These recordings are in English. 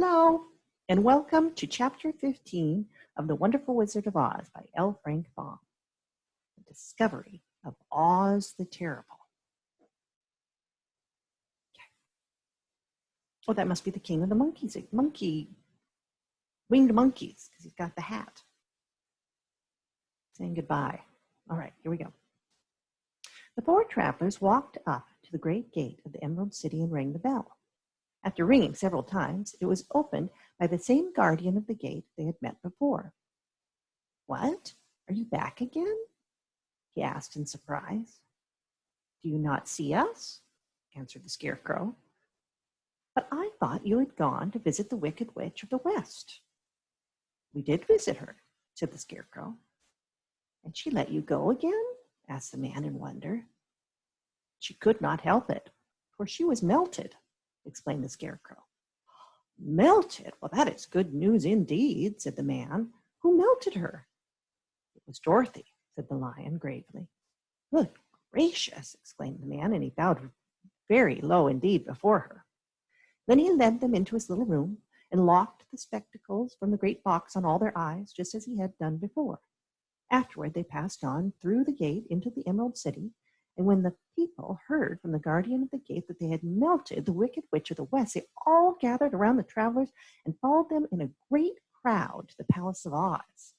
Hello, and welcome to Chapter 15 of The Wonderful Wizard of Oz by L. Frank Baum. The Discovery of Oz the Terrible. Okay. Oh, that must be the king of the monkeys. Winged monkeys, because he's got the hat. Saying goodbye. All right, here we go. The four travelers walked up to the great gate of the Emerald City and rang the bell. After ringing several times, it was opened by the same guardian of the gate they had met before. "What? Are you back again?" he asked in surprise. "Do you not see us?" answered the Scarecrow. "But I thought you had gone to visit the Wicked Witch of the West." "We did visit her," said the Scarecrow. "And she let you go again?" asked the man in wonder. "She could not help it, for she was melted," explained the Scarecrow. "Melted? Well, that is good news indeed," said the man. "Who melted her?" "It was Dorothy," said the lion gravely. "Good gracious!" exclaimed the man, and he bowed very low indeed before her. Then he led them into his little room and locked the spectacles from the great box on all their eyes, just as he had done before. Afterward, they passed on through the gate into the Emerald City, and when the people heard from the guardian of the gate that they had melted the Wicked Witch of the West, they all gathered around the travelers and followed them in a great crowd to the Palace of Oz.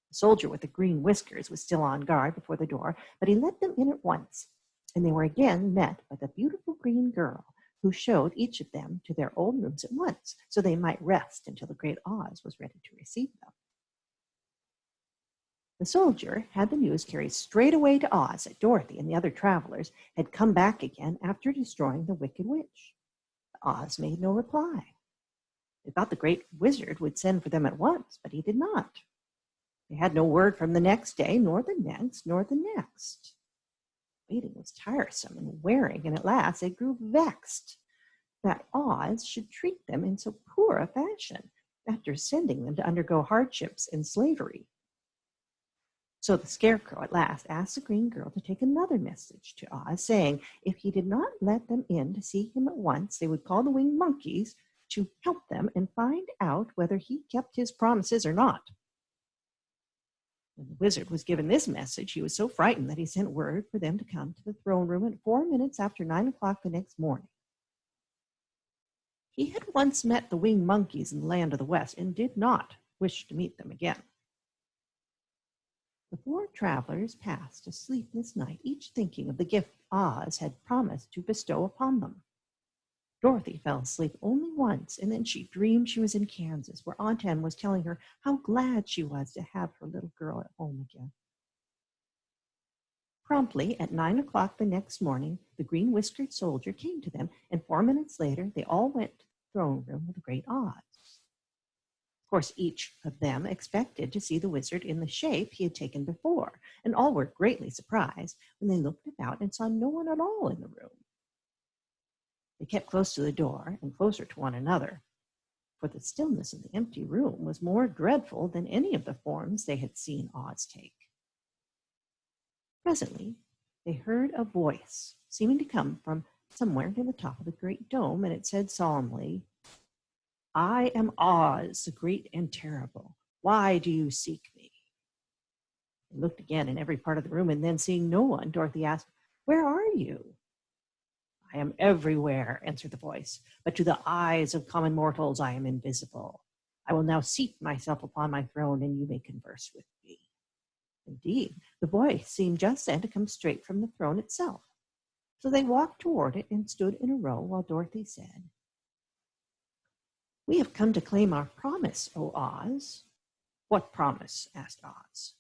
The soldier with the green whiskers was still on guard before the door, but he let them in at once, and they were again met by the beautiful green girl, who showed each of them to their own rooms at once, so they might rest until the great Oz was ready to receive them. The soldier had the news carried straight away to Oz that Dorothy and the other travelers had come back again after destroying the Wicked Witch. Oz made no reply. They thought the great wizard would send for them at once, but he did not. They had no word from the next day, nor the next, nor the next. Waiting was tiresome and wearing, and at last they grew vexed that Oz should treat them in so poor a fashion after sending them to undergo hardships and slavery. So the Scarecrow at last asked the green girl to take another message to Oz, saying if he did not let them in to see him at once, they would call the winged monkeys to help them and find out whether he kept his promises or not. When the wizard was given this message, he was so frightened that he sent word for them to come to the throne room at 4 minutes after 9 o'clock the next morning. He had once met the winged monkeys in the land of the West and did not wish to meet them again. The four travelers passed a sleepless night, each thinking of the gift Oz had promised to bestow upon them. Dorothy fell asleep only once, and then she dreamed she was in Kansas, where Aunt Anne was telling her how glad she was to have her little girl at home again. Promptly at 9 o'clock the next morning, the green-whiskered soldier came to them, and 4 minutes later they all went to the throne room of the great Oz. Of course, each of them expected to see the wizard in the shape he had taken before, and all were greatly surprised when they looked about and saw no one at all in the room. They kept close to the door and closer to one another, for the stillness of the empty room was more dreadful than any of the forms they had seen Oz take. Presently, they heard a voice, seeming to come from somewhere near the top of the great dome, and it said solemnly, "I am Oz, the great and terrible. Why do you seek me?" They looked again in every part of the room, and then seeing no one, Dorothy asked, "Where are you?" "I am everywhere," answered the voice, "but to the eyes of common mortals I am invisible. I will now seat myself upon my throne, and you may converse with me." Indeed, the voice seemed just then to come straight from the throne itself. So they walked toward it and stood in a row while Dorothy said, "We have come to claim our promise, O Oz." "What promise?" asked Oz.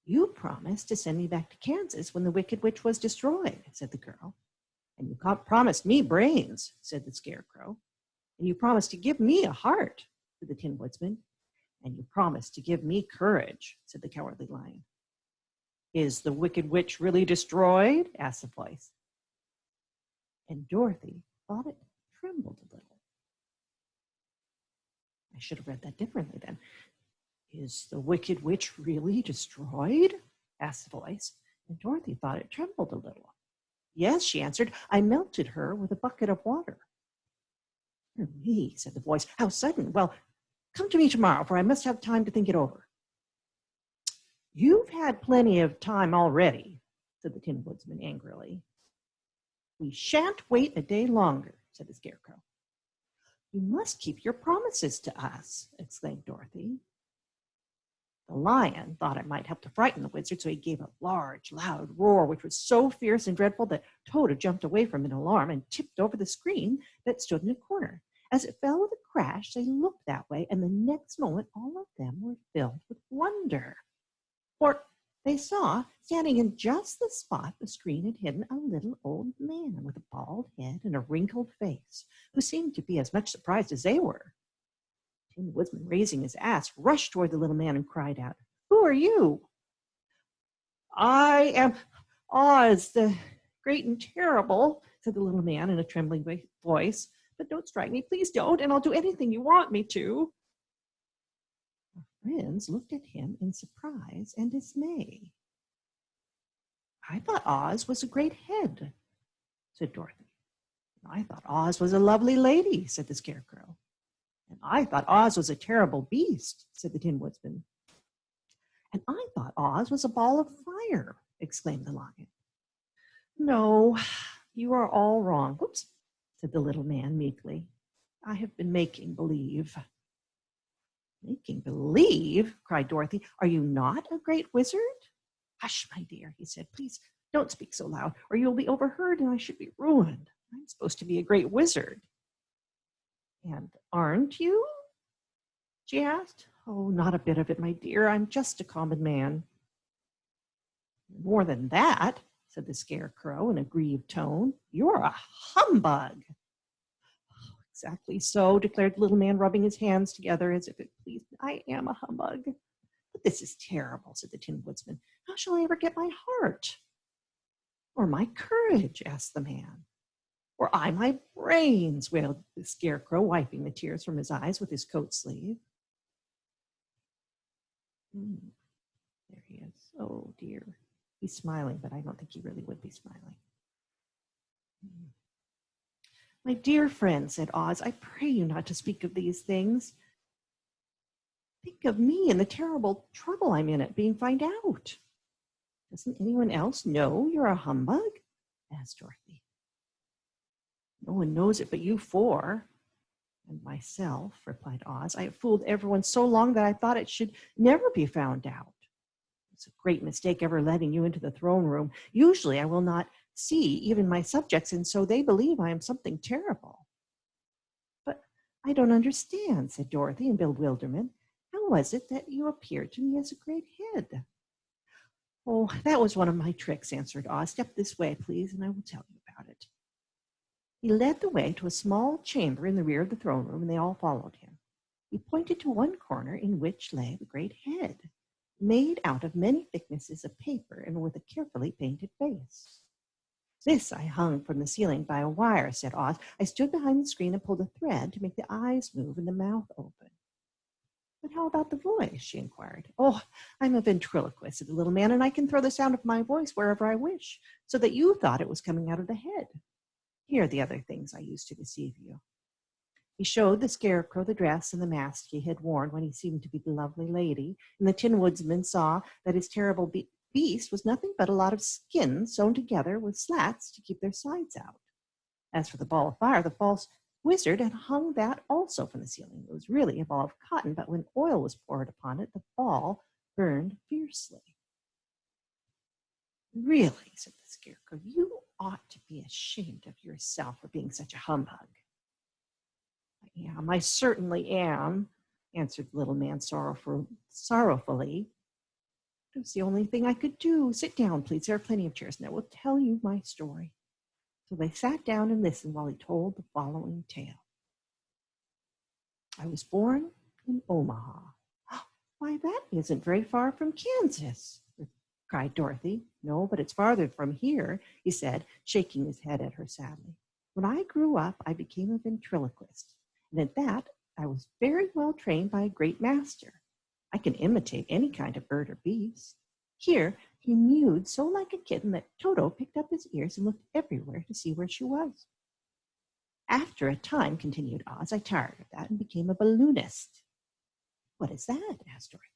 "You promised to send me back to Kansas when the Wicked Witch was destroyed," said the girl. "And you promised me brains," said the Scarecrow. "And you promised to give me a heart," said the Tin Woodsman. "And you promised to give me courage," said the Cowardly Lion. "Is the Wicked Witch really destroyed?" asked the voice. And Dorothy thought it trembled a little. I should have read that differently then. "Is the Wicked Witch really destroyed?" asked the voice, and Dorothy thought it trembled a little. "Yes," she answered, "I melted her with a bucket of water." Me, said the voice. How sudden. Well, come to me tomorrow, for I must have time to think it over. You've had plenty of time already, said the Tin Woodman angrily. We shan't wait a day longer, said the Scarecrow. You must keep your promises to us, exclaimed Dorothy. The lion thought it might help to frighten the wizard, so he gave a large, loud roar, which was so fierce and dreadful that Toto jumped away from it in alarm and tipped over the screen that stood in a corner. As it fell with a crash, they looked that way, and the next moment all of them were filled with wonder. For they saw, standing in just the spot the screen had hidden, a little old man with a bald head and a wrinkled face, who seemed to be as much surprised as they were. Tin Woodman, raising his axe, rushed toward the little man and cried out, Who are you? I am Oz, the great and terrible, said the little man in a trembling voice. But don't strike me, please don't, and I'll do anything you want me to. Our friends looked at him in surprise and dismay. I thought Oz was a great head, said Dorothy. I thought Oz was a lovely lady, said the Scarecrow. And I thought Oz was a terrible beast, said the Tin Woodman. And I thought Oz was a ball of fire, exclaimed the lion. No, you are all wrong. Whoops, said the little man meekly. I have been making believe. Making believe? Cried Dorothy. Are you not a great wizard? Hush, my dear, he said. Please don't speak so loud, or you'll be overheard and I should be ruined. I'm supposed to be a great wizard. And aren't you? She asked. Oh, not a bit of it, my dear. I'm just a common man. More than that, said the Scarecrow in a grieved tone. You're a humbug. Oh, exactly so, declared the little man, rubbing his hands together as if it pleased me. I am a humbug. But this is terrible, said the Tin Woodman. How shall I ever get my heart? Or my courage? Asked the man. Or I my brains, wailed the Scarecrow, wiping the tears from his eyes with his coat sleeve. There he is. Oh, dear. He's smiling, but I don't think he really would be smiling. My dear friend, said Oz, I pray you not to speak of these things. Think of me and the terrible trouble I'm in at being found out. Doesn't anyone else know you're a humbug? Asked Dorothy. No one knows it but you four. And myself, replied Oz. I have fooled everyone so long that I thought it should never be found out. It's a great mistake ever letting you into the throne room. Usually I will not see even my subjects, and so they believe I am something terrible. But I don't understand, said Dorothy in bewilderment. How was it that you appeared to me as a great head? Oh, that was one of my tricks, answered Oz. Step this way, please, and I will tell you about it. He led the way to a small chamber in the rear of the throne room, and they all followed him. He pointed to one corner in which lay the great head, made out of many thicknesses of paper and with a carefully painted face. This I hung from the ceiling by a wire, said Oz. I stood behind the screen and pulled a thread to make the eyes move and the mouth open. But how about the voice? She inquired. Oh, I'm a ventriloquist, said the little man, and I can throw the sound of my voice wherever I wish, so that you thought it was coming out of the head. Here are the other things I used to deceive you. He showed the Scarecrow the dress and the mask he had worn when he seemed to be the lovely lady, and the Tin Woodman saw that his terrible beast was nothing but a lot of skin sewn together with slats to keep their sides out. As for the ball of fire, the false wizard had hung that also from the ceiling. It was really a ball of cotton, but when oil was poured upon it, the ball burned fiercely. Really, said the Scarecrow, you ought to be ashamed of yourself for being such a humbug. I am, I certainly am, answered the little man sorrowfully. It was the only thing I could do. Sit down, please. There are plenty of chairs, and I will tell you my story. So they sat down and listened while he told the following tale. I was born in Omaha. Why, that isn't very far from Kansas, cried Dorothy. No, but it's farther from here, he said, shaking his head at her sadly. When I grew up, I became a ventriloquist, and at that, I was very well trained by a great master. I can imitate any kind of bird or beast. Here, he mewed so like a kitten that Toto picked up his ears and looked everywhere to see where she was. After a time, continued Oz, I tired of that and became a balloonist. What is that? Asked Dorothy.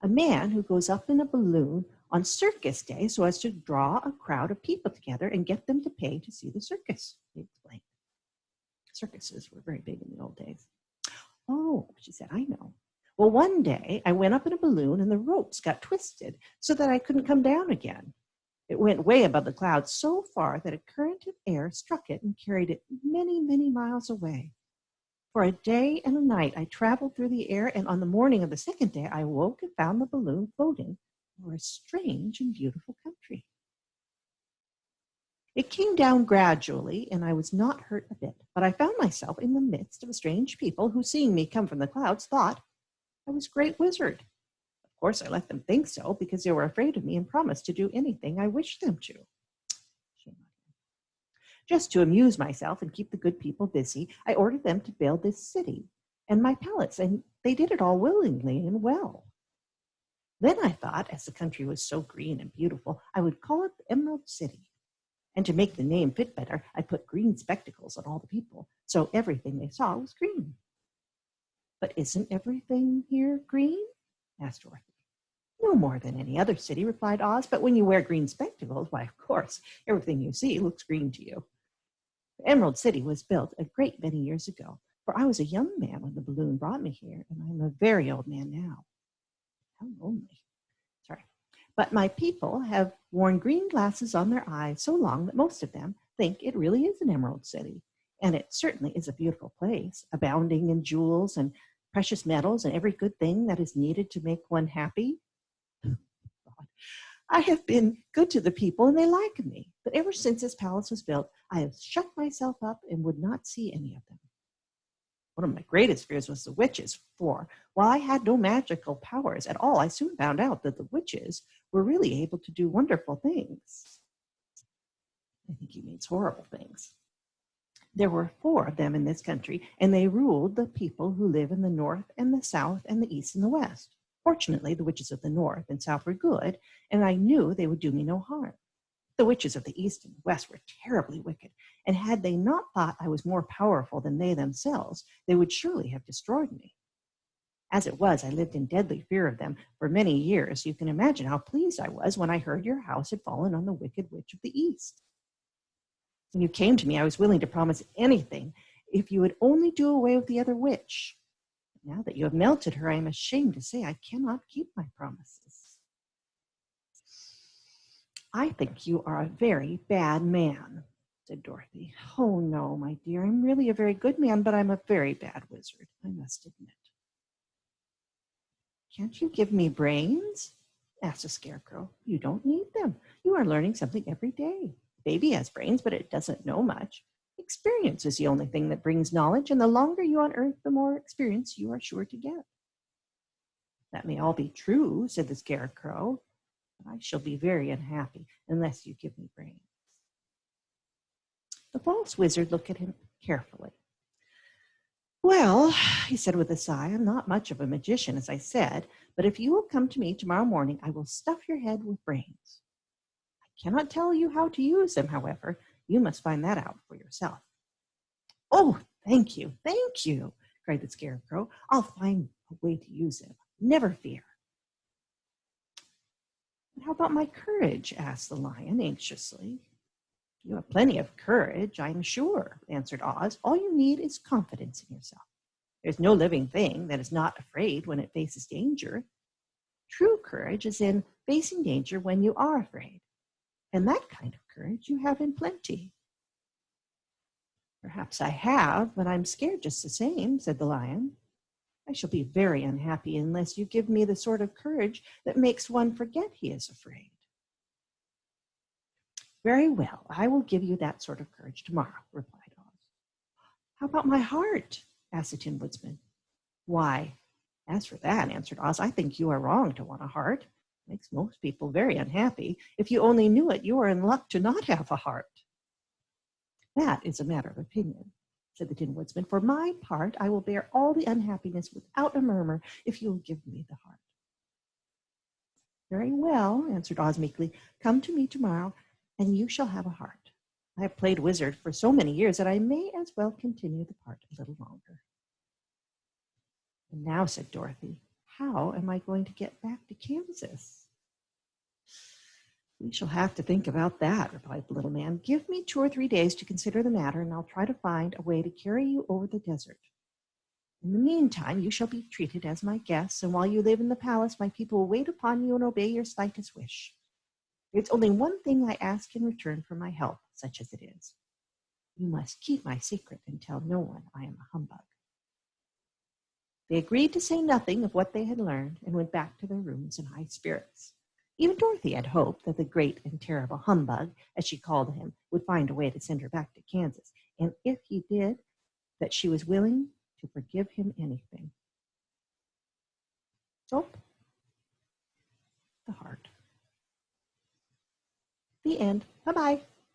A man who goes up in a balloon on circus day so as to draw a crowd of people together and get them to pay to see the circus, he explained. Circuses were very big in the old days. Oh, she said, I know. Well, one day I went up in a balloon and the ropes got twisted so that I couldn't come down again. It went way above the clouds so far that a current of air struck it and carried it many, many miles away. For a day and a night I traveled through the air, and on the morning of the second day I woke and found the balloon floating over a strange and beautiful country. It came down gradually, and I was not hurt a bit, but I found myself in the midst of a strange people who, seeing me come from the clouds, thought I was a great wizard. Of course, I let them think so because they were afraid of me and promised to do anything I wished them to. Just to amuse myself and keep the good people busy, I ordered them to build this city and my palace, and they did it all willingly and well. Then I thought, as the country was so green and beautiful, I would call it the Emerald City. And to make the name fit better, I put green spectacles on all the people, so everything they saw was green. But isn't everything here green? Asked Dorothy. No more than any other city, replied Oz, but when you wear green spectacles, why, of course, everything you see looks green to you. The Emerald City was built a great many years ago, for I was a young man when the balloon brought me here, and I'm a very old man now. How lonely. Sorry. But my people have worn green glasses on their eyes so long that most of them think it really is an Emerald City. And it certainly is a beautiful place, abounding in jewels and precious metals and every good thing that is needed to make one happy. I have been good to the people and they like me, but ever since this palace was built, I have shut myself up and would not see any of them. One of my greatest fears was the witches, for while I had no magical powers at all, I soon found out that the witches were really able to do wonderful things. I think he means horrible things. There were 4 of them in this country, and they ruled the people who live in the north and the south and the east and the west. Fortunately, the witches of the north and south were good, and I knew they would do me no harm. The witches of the east and west were terribly wicked, and had they not thought I was more powerful than they themselves, they would surely have destroyed me. As it was, I lived in deadly fear of them for many years. You can imagine how pleased I was when I heard your house had fallen on the wicked witch of the east. When you came to me, I was willing to promise anything if you would only do away with the other witch. Now that you have melted her, I am ashamed to say I cannot keep my promises. I think you are a very bad man, said Dorothy. Oh, no, my dear, I'm really a very good man, but I'm a very bad wizard, I must admit. Can't you give me brains? Asked the Scarecrow. You don't need them. You are learning something every day. Baby has brains, but it doesn't know much. Experience is the only thing that brings knowledge, and the longer you on earth, the more experience you are sure to get. That may all be true, said the Scarecrow, but I shall be very unhappy unless you give me brains. The false wizard looked at him carefully. Well, he said with a sigh, I'm not much of a magician, as I said, but if you will come to me tomorrow morning, I will stuff your head with brains. I cannot tell you how to use them, however. You must find that out for yourself. Oh, thank you, cried the Scarecrow. I'll find a way to use them. Never fear. How about my courage? Asked the Lion anxiously. You have plenty of courage, I'm sure, answered Oz. All you need is confidence in yourself. There's no living thing that is not afraid when it faces danger. True courage is in facing danger when you are afraid. And that kind of courage you have in plenty. Perhaps I have, but I'm scared just the same, said the Lion. I shall be very unhappy unless you give me the sort of courage that makes one forget he is afraid. Very well, I will give you that sort of courage tomorrow, replied Oz. How about my heart? Asked the Tin Woodsman. Why, as for that, answered Oz, I think you are wrong to want a heart. It makes most people very unhappy. If you only knew it, you are in luck to not have a heart. That is a matter of opinion, said the Tin Woodsman. For my part, I will bear all the unhappiness without a murmur if you will give me the heart. Very well, answered Oz meekly. Come to me tomorrow, and you shall have a heart. I have played wizard for so many years that I may as well continue the part a little longer. And now, said Dorothy, how am I going to get back to Kansas? We shall have to think about that, replied the little man. Give me 2 or 3 days to consider the matter, and I'll try to find a way to carry you over the desert. In the meantime, you shall be treated as my guests, and while you live in the palace, my people will wait upon you and obey your slightest wish. There's only one thing I ask in return for my help, such as it is. You must keep my secret and tell no one I am a humbug. They agreed to say nothing of what they had learned and went back to their rooms in high spirits. Even Dorothy had hoped that the great and terrible humbug, as she called him, would find a way to send her back to Kansas, and if he did, that she was willing to forgive him anything. So, the heart. The end. Bye-bye.